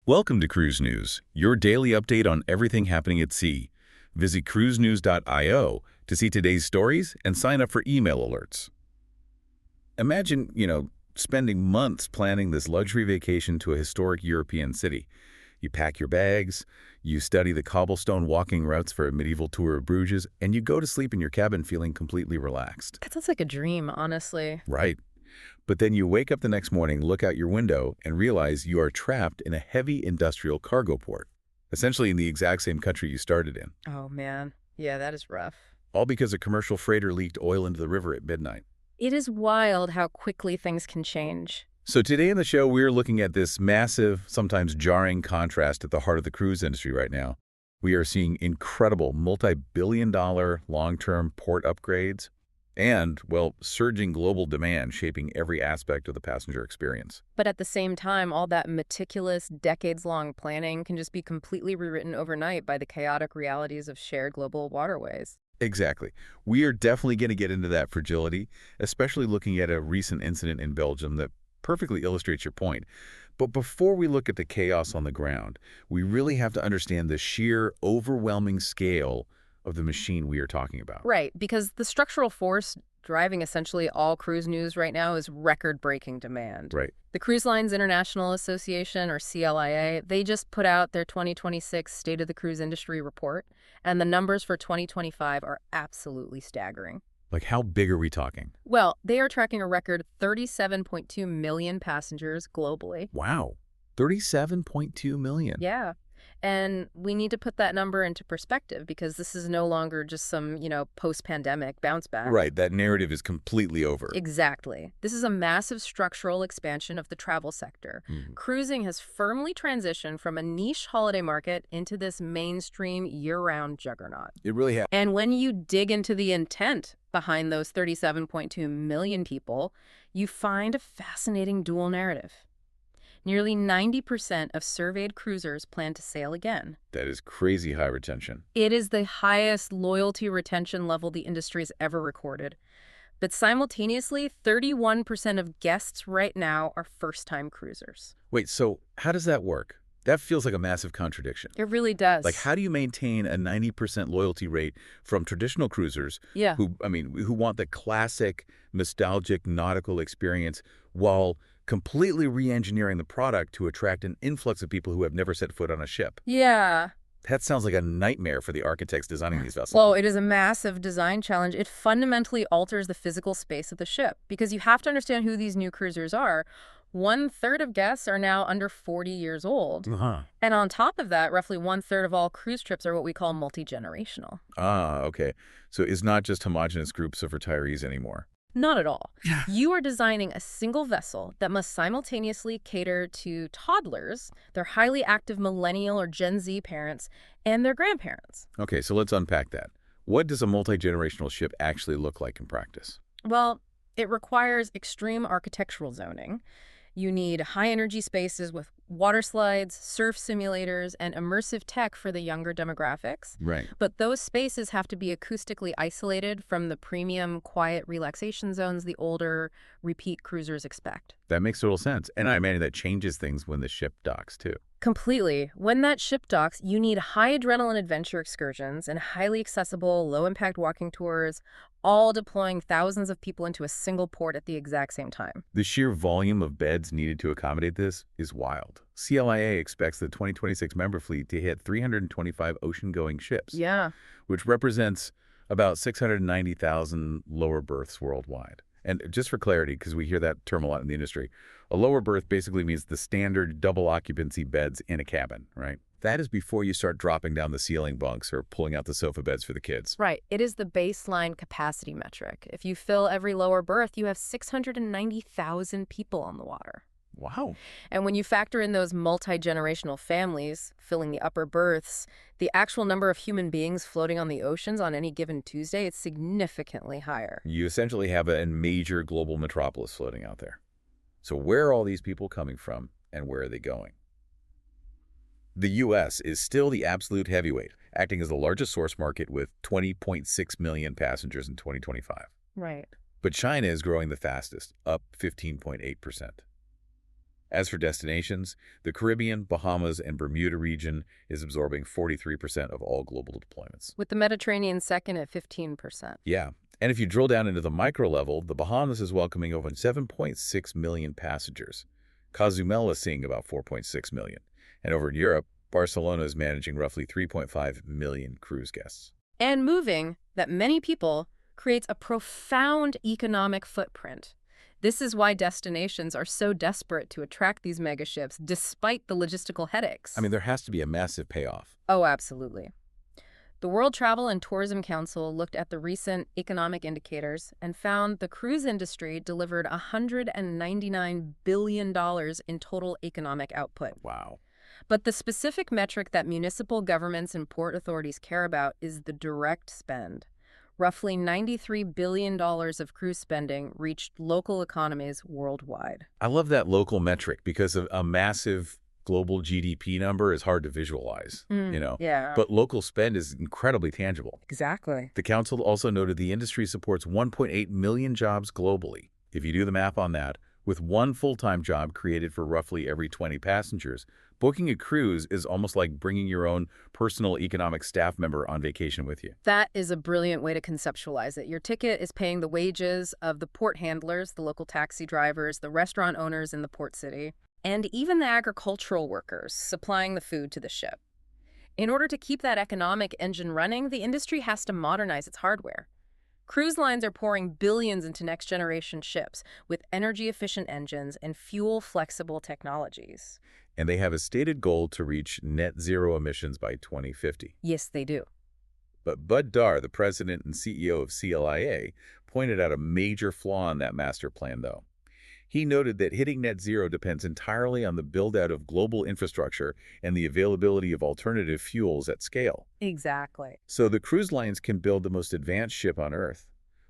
Welcome to Cruise News, your daily update on everything happening at sea. Visit cruisenews.io to see today's stories and sign up for email alerts. Imagine, spending months planning this luxury vacation to a historic European city. You pack your bags, you study the cobblestone walking routes for a medieval tour of Bruges, and you go to sleep in your cabin feeling completely relaxed. That sounds like a dream, honestly. Right. But then you wake up the next morning, look out your window, and realize you are trapped in a heavy industrial cargo port, essentially in the exact same country you started in. Oh, man. Yeah, that is rough. All because a commercial freighter leaked oil into the river at midnight. It is wild how quickly things can change. So today in the show, we're looking at this massive, sometimes jarring contrast at the heart of the cruise industry right now. We are seeing incredible multi-billion-dollar long-term port upgrades and, well, surging global demand shaping every aspect of the passenger experience. But at the same time, all that meticulous, decades-long planning can just be completely rewritten overnight by the chaotic realities of shared global waterways. Exactly. We are definitely going to get into that fragility, especially looking at a recent incident in Belgium that perfectly illustrates your point. But before we look at the chaos on the ground, we really have to understand the sheer, overwhelming scale of the machine we are talking about. Right, because the structural force driving essentially all cruise news right now is record-breaking demand. Right. The Cruise Lines International Association, or CLIA, they just put out their 2026 State of the Cruise Industry report, and the numbers for 2025 are absolutely staggering. Like, how big are we talking? Well, they are tracking a record 37.2 million passengers globally. Wow. 37.2 million. Yeah. And we need to put that number into perspective because this is no longer just some, post-pandemic bounce back. Right. That narrative is completely over. Exactly. This is a massive structural expansion of the travel sector. Cruising has firmly transitioned from a niche holiday market into this mainstream year-round juggernaut. It really has. And when you dig into the intent behind those 37.2 million people, you find a fascinating dual narrative. Nearly 90% of surveyed cruisers plan to sail again. That is crazy high retention. It is the highest loyalty retention level the industry has ever recorded. But simultaneously, 31% of guests right now are first-time cruisers. Wait, so how does that work? That feels like a massive contradiction. It really does. Like, how do you maintain a 90% loyalty rate from traditional cruisers who want the classic, nostalgic nautical experience while completely re-engineering the product to attract an influx of people who have never set foot on a ship? Yeah. That sounds like a nightmare for the architects designing these vessels. Well, it is a massive design challenge. It fundamentally alters the physical space of the ship because you have to understand who these new cruisers are. 1/3 of guests are now under 40 years old. And on top of that, roughly 1/3 of all cruise trips are what we call multi-generational. Ah, okay. So it's not just homogenous groups of retirees anymore. Not at all. You are designing a single vessel that must simultaneously cater to toddlers, their highly active millennial or Gen Z parents, and their grandparents. Okay, so let's unpack that. What does a multi-generational ship actually look like in practice? Well, it requires extreme architectural zoning. You need high-energy spaces with water slides, surf simulators, and immersive tech for the younger demographics. Right. But those spaces have to be acoustically isolated from the premium, quiet relaxation zones the older, repeat cruisers expect. That makes total sense. And I imagine that changes things when the ship docks, too. Completely. When that ship docks, you need high adrenaline adventure excursions and highly accessible, low-impact walking tours, all deploying thousands of people into a single port at the exact same time. The sheer volume of beds needed to accommodate this is wild. CLIA expects the 2026 member fleet to hit 325 ocean-going ships. Yeah. Which represents about 690,000 lower berths worldwide. And just for clarity, because we hear that term a lot in the industry, a lower berth basically means the standard double occupancy beds in a cabin, right? That is before you start dropping down the ceiling bunks or pulling out the sofa beds for the kids. Right. It is the baseline capacity metric. If you fill every lower berth, you have 690,000 people on the water. Wow. And when you factor in those multi-generational families filling the upper berths, the actual number of human beings floating on the oceans on any given Tuesday, it's significantly higher. You essentially have a major global metropolis floating out there. So where are all these people coming from and where are they going? The U.S. is still the absolute heavyweight, acting as the largest source market with 20.6 million passengers in 2025. Right. But China is growing the fastest, up 15.8%. As for destinations, the Caribbean, Bahamas, and Bermuda region is absorbing 43% of all global deployments. With the Mediterranean second at 15%. Yeah. And if you drill down into the micro level, the Bahamas is welcoming over 7.6 million passengers. Cozumel is seeing about 4.6 million. And over in Europe, Barcelona is managing roughly 3.5 million cruise guests. And moving that many people creates a profound economic footprint. This is why destinations are so desperate to attract these megaships despite the logistical headaches. I mean, there has to be a massive payoff. Oh, absolutely. The World Travel and Tourism Council looked at the recent economic indicators and found the cruise industry delivered $199 billion in total economic output. Wow. But the specific metric that municipal governments and port authorities care about is the direct spend. Roughly $93 billion of cruise spending reached local economies worldwide. I love that local metric because a massive global GDP number is hard to visualize, Yeah. But local spend is incredibly tangible. Exactly. The council also noted the industry supports 1.8 million jobs globally. If you do the math on that, with one full-time job created for roughly every 20 passengers, booking a cruise is almost like bringing your own personal economic staff member on vacation with you. That is a brilliant way to conceptualize it. Your ticket is paying the wages of the port handlers, the local taxi drivers, the restaurant owners in the port city, and even the agricultural workers supplying the food to the ship. In order to keep that economic engine running, the industry has to modernize its hardware. Cruise lines are pouring billions into next-generation ships with energy-efficient engines and fuel-flexible technologies. And they have a stated goal to reach net zero emissions by 2050. Yes, they do. But Bud Dar, the president and CEO of CLIA, pointed out a major flaw in that master plan, though. He noted that hitting net zero depends entirely on the build-out of global infrastructure and the availability of alternative fuels at scale. Exactly. So the cruise lines can build the most advanced ship on Earth.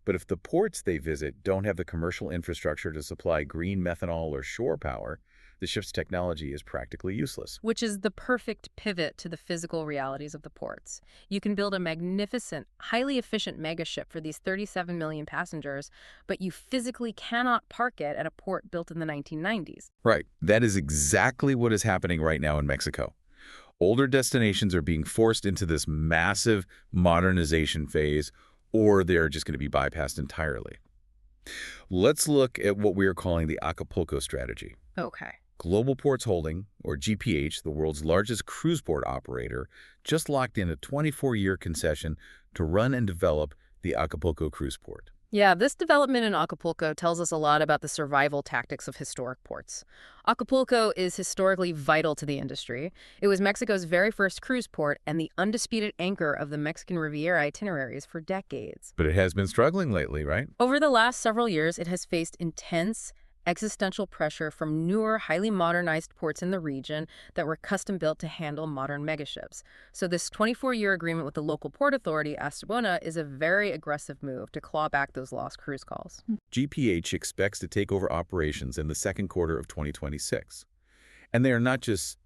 But if the ports they visit don't have the commercial infrastructure to supply green methanol or shore power, the ship's technology is practically useless. Which is the perfect pivot to the physical realities of the ports. You can build a magnificent, highly efficient megaship for these 37 million passengers, but you physically cannot park it at a port built in the 1990s. Right. That is exactly what is happening right now in Mexico. Older destinations are being forced into this massive modernization phase, or they're just going to be bypassed entirely. Let's look at what we are calling the Acapulco strategy. Okay. Global Ports Holding, or GPH, the world's largest cruise port operator, just locked in a 24-year concession to run and develop the Acapulco cruise port. Yeah, this development in Acapulco tells us a lot about the survival tactics of historic ports. Acapulco is historically vital to the industry. It was Mexico's very first cruise port and the undisputed anchor of the Mexican Riviera itineraries for decades. But it has been struggling lately, right? Over the last several years, it has faced intense existential pressure from newer, highly modernized ports in the region that were custom-built to handle modern megaships. So this 24-year agreement with the local port authority, Astana, is a very aggressive move to claw back those lost cruise calls. GPH expects to take over operations in the second quarter of 2026. And they are not just,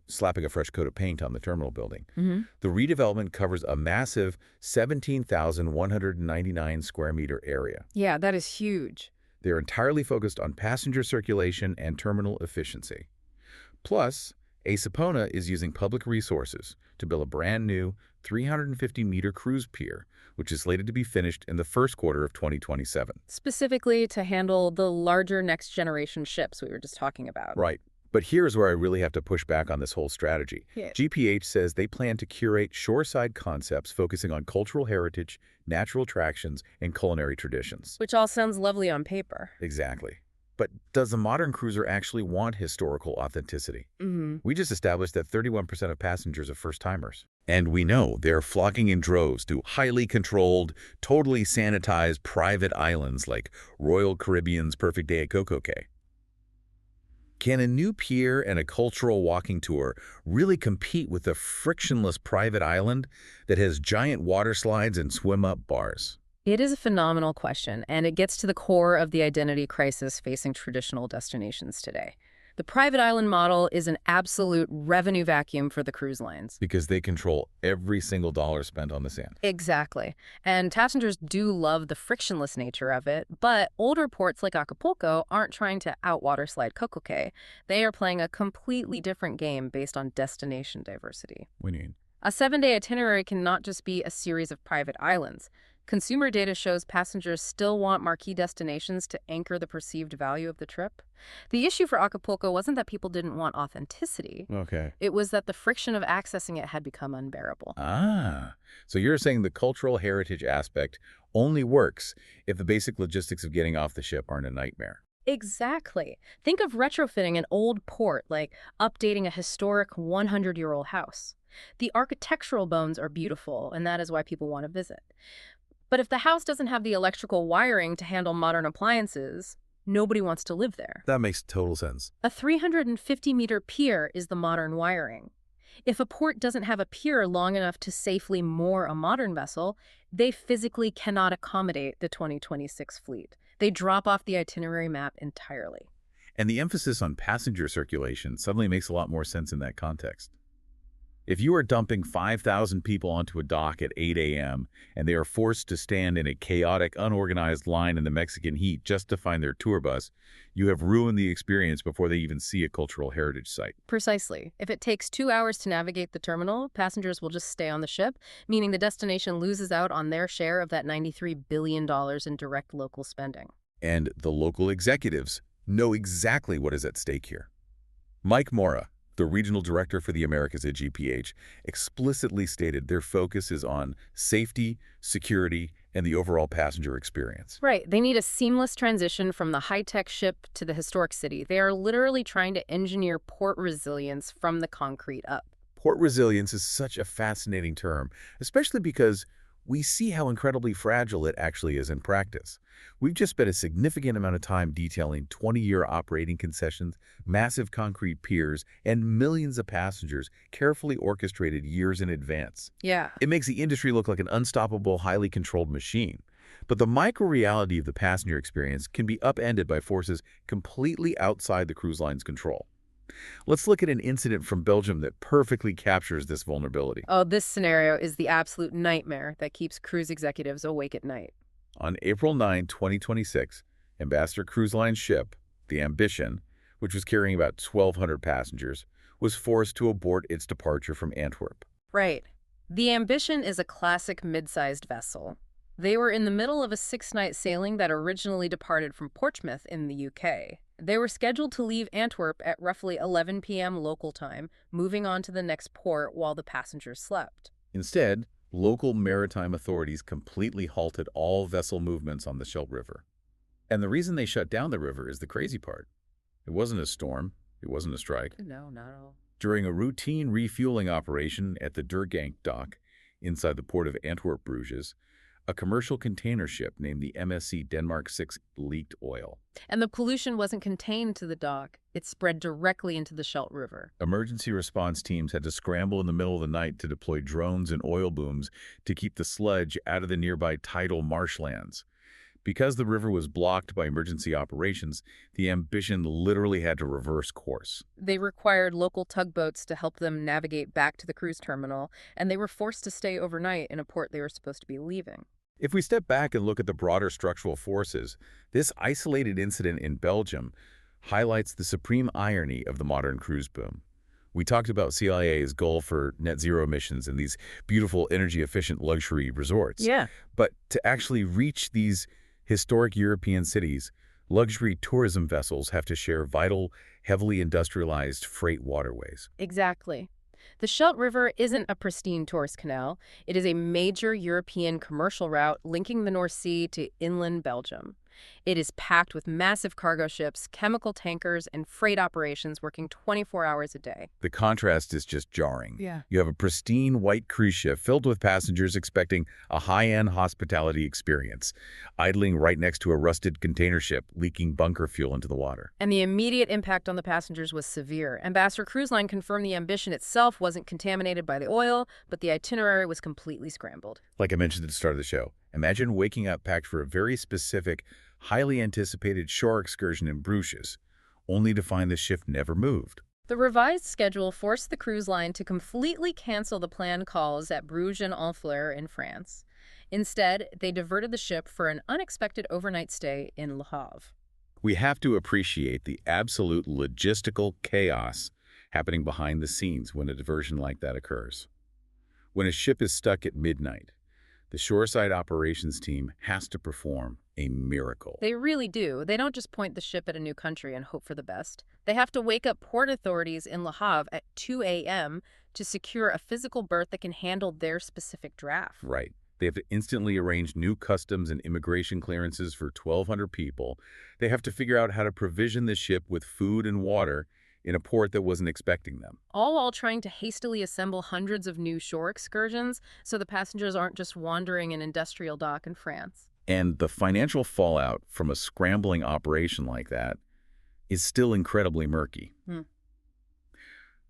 slapping a fresh coat of paint on the terminal building. The redevelopment covers a massive 17,199 square meter area. Yeah, that is huge. They're entirely focused on passenger circulation and terminal efficiency. Plus, Acapulco is using public resources to build a brand new 350-meter cruise pier, which is slated to be finished in the first quarter of 2027. Specifically to handle the larger next-generation ships we were just talking about. Right. But here's where I really have to push back on this whole strategy. Yeah. GPH says they plan to curate shoreside concepts focusing on cultural heritage, natural attractions, and culinary traditions. Which all sounds lovely on paper. Exactly. But does a modern cruiser actually want historical authenticity? We just established that 31% of passengers are first-timers. And we know they're flocking in droves to highly controlled, totally sanitized private islands like Royal Caribbean's Perfect Day at Coco Cay. Can a new pier and a cultural walking tour really compete with a frictionless private island that has giant water slides and swim-up bars? It is a phenomenal question, and it gets to the core of the identity crisis facing traditional destinations today. The private island model is an absolute revenue vacuum for the cruise lines. Because they control every single dollar spent on the sand. Exactly. And passengers do love the frictionless nature of it, but older ports like Acapulco aren't trying to outwater slide Coco Cay. They are playing a completely different game based on destination diversity. What do you mean? A 7-day itinerary cannot just be a series of private islands. Consumer data shows passengers still want marquee destinations to anchor the perceived value of the trip. The issue for Acapulco wasn't that people didn't want authenticity. Okay. It was that the friction of accessing it had become unbearable. Ah, so you're saying the cultural heritage aspect only works if the basic logistics of getting off the ship aren't a nightmare. Exactly. Think of retrofitting an old port, like updating a historic 100-year-old house. The architectural bones are beautiful, and that is why people want to visit. But if the house doesn't have the electrical wiring to handle modern appliances, nobody wants to live there. That makes total sense. A 350-meter pier is the modern wiring. If a port doesn't have a pier long enough to safely moor a modern vessel, they physically cannot accommodate the 2026 fleet. They drop off the itinerary map entirely. And the emphasis on passenger circulation suddenly makes a lot more sense in that context. If you are dumping 5,000 people onto a dock at 8 a.m. and they are forced to stand in a chaotic, unorganized line in the Mexican heat just to find their tour bus, you have ruined the experience before they even see a cultural heritage site. Precisely. If it takes 2 hours to navigate the terminal, passengers will just stay on the ship, meaning the destination loses out on their share of that $93 billion in direct local spending. And the local executives know exactly what is at stake here. Mike Mora, the regional director for the Americas at GPH, explicitly stated their focus is on safety, security, and the overall passenger experience. Right. They need a seamless transition from the high-tech ship to the historic city. They are literally trying to engineer port resilience from the concrete up. Port resilience is such a fascinating term, especially because we see how incredibly fragile it actually is in practice. We've just spent a significant amount of time detailing 20-year operating concessions, massive concrete piers, and millions of passengers carefully orchestrated years in advance. Yeah. It makes the industry look like an unstoppable, highly controlled machine. But the micro-reality of the passenger experience can be upended by forces completely outside the cruise line's control. Let's look at an incident from Belgium that perfectly captures this vulnerability. Oh, this scenario is the absolute nightmare that keeps cruise executives awake at night. On April 9, 2026, Ambassador Cruise Line's ship, the Ambition, which was carrying about 1,200 passengers, was forced to abort its departure from Antwerp. Right. The Ambition is a classic mid-sized vessel. They were in the middle of a 6-night sailing that originally departed from Portsmouth in the UK. They were scheduled to leave Antwerp at roughly 11 p.m. local time, moving on to the next port while the passengers slept. Instead, local maritime authorities completely halted all vessel movements on the Scheldt River. And the reason they shut down the river is the crazy part. It wasn't a storm. It wasn't a strike. No, not at all. During a routine refueling operation at the Durgank dock inside the port of Antwerp-Bruges, a commercial container ship named the MSC Denmark 6 leaked oil. And the pollution wasn't contained to the dock. It spread directly into the Scheldt River. Emergency response teams had to scramble in the middle of the night to deploy drones and oil booms to keep the sludge out of the nearby tidal marshlands. Because the river was blocked by emergency operations, the Ambition literally had to reverse course. They required local tugboats to help them navigate back to the cruise terminal, and they were forced to stay overnight in a port they were supposed to be leaving. If we step back and look at the broader structural forces, this isolated incident in Belgium highlights the supreme irony of the modern cruise boom. We talked about CLIA's goal for net zero emissions in these beautiful, energy-efficient luxury resorts. Yeah. But to actually reach these historic European cities, luxury tourism vessels have to share vital, heavily industrialized freight waterways. Exactly. The Scheldt River isn't a pristine tourist canal. It is a major European commercial route linking the North Sea to inland Belgium. It is packed with massive cargo ships, chemical tankers, and freight operations working 24 hours a day. The contrast is just jarring. Yeah. You have a pristine white cruise ship filled with passengers expecting a high-end hospitality experience, idling right next to a rusted container ship leaking bunker fuel into the water. And the immediate impact on the passengers was severe. Ambassador Cruise Line confirmed the Ambition itself wasn't contaminated by the oil, but the itinerary was completely scrambled. Like I mentioned at the start of the show, imagine waking up packed for a very specific, highly anticipated shore excursion in Bruges, only to find the ship never moved. The revised schedule forced the cruise line to completely cancel the planned calls at Bruges and Honfleur in France. Instead, they diverted the ship for an unexpected overnight stay in Le Havre. We have to appreciate the absolute logistical chaos happening behind the scenes when a diversion like that occurs. When a ship is stuck at midnight, the shoreside operations team has to perform a miracle. They really do. They don't just point the ship at a new country and hope for the best. They have to wake up port authorities in Le Havre at 2 a.m. to secure a physical berth that can handle their specific draft. Right. They have to instantly arrange new customs and immigration clearances for 1,200 people. They have to figure out how to provision the ship with food and water in a port that wasn't expecting them. All while trying to hastily assemble hundreds of new shore excursions so the passengers aren't just wandering an industrial dock in France. And the financial fallout from a scrambling operation like that is still incredibly murky.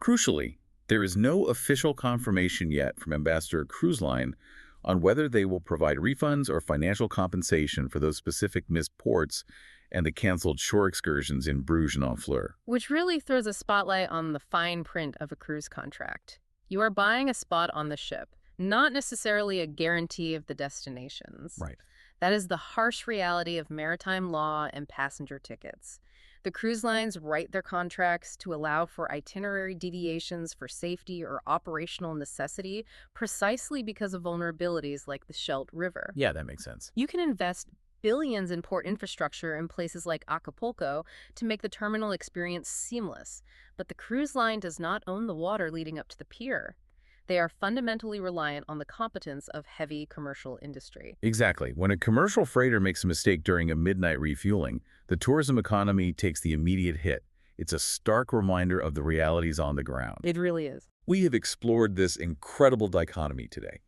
Crucially, there is no official confirmation yet from Ambassador Cruise Line on whether they will provide refunds or financial compensation for those specific missed ports and the canceled shore excursions in Bruges and Honfleur. Which really throws a spotlight on the fine print of a cruise contract. You are buying a spot on the ship, not necessarily a guarantee of the destinations. Right. That is the harsh reality of maritime law and passenger tickets. The cruise lines write their contracts to allow for itinerary deviations for safety or operational necessity precisely because of vulnerabilities like the Scheldt River. Yeah, that makes sense. You can invest billions in port infrastructure in places like Acapulco to make the terminal experience seamless, but the cruise line does not own the water leading up to the pier. They are fundamentally reliant on the competence of heavy commercial industry. Exactly. When a commercial freighter makes a mistake during a midnight refueling, the tourism economy takes the immediate hit. It's a stark reminder of the realities on the ground. It really is. We have explored this incredible dichotomy today.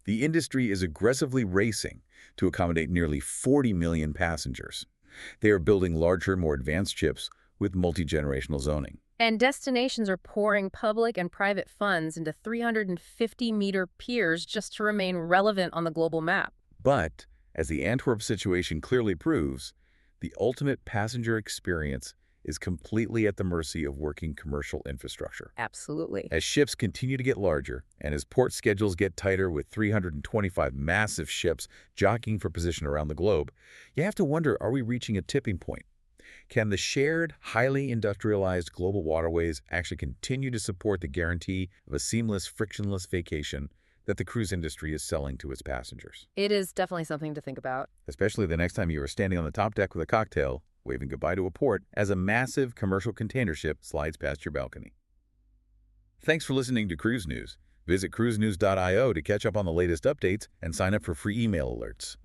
The industry is aggressively racing to accommodate nearly 40 million passengers. They are building larger, more advanced ships with multi-generational zoning. And destinations are pouring public and private funds into 350-meter piers just to remain relevant on the global map. But, as the Antwerp situation clearly proves, the ultimate passenger experience is completely at the mercy of working commercial infrastructure. Absolutely. As ships continue to get larger, and as port schedules get tighter with 325 massive ships jockeying for position around the globe, you have to wonder, are we reaching a tipping point? Can the shared, highly industrialized global waterways actually continue to support the guarantee of a seamless, frictionless vacation that the cruise industry is selling to its passengers? It is definitely something to think about. Especially the next time you are standing on the top deck with a cocktail, waving goodbye to a port as a massive commercial container ship slides past your balcony. Thanks for listening to Cruise News. Visit cruisenews.io to catch up on the latest updates and sign up for free email alerts.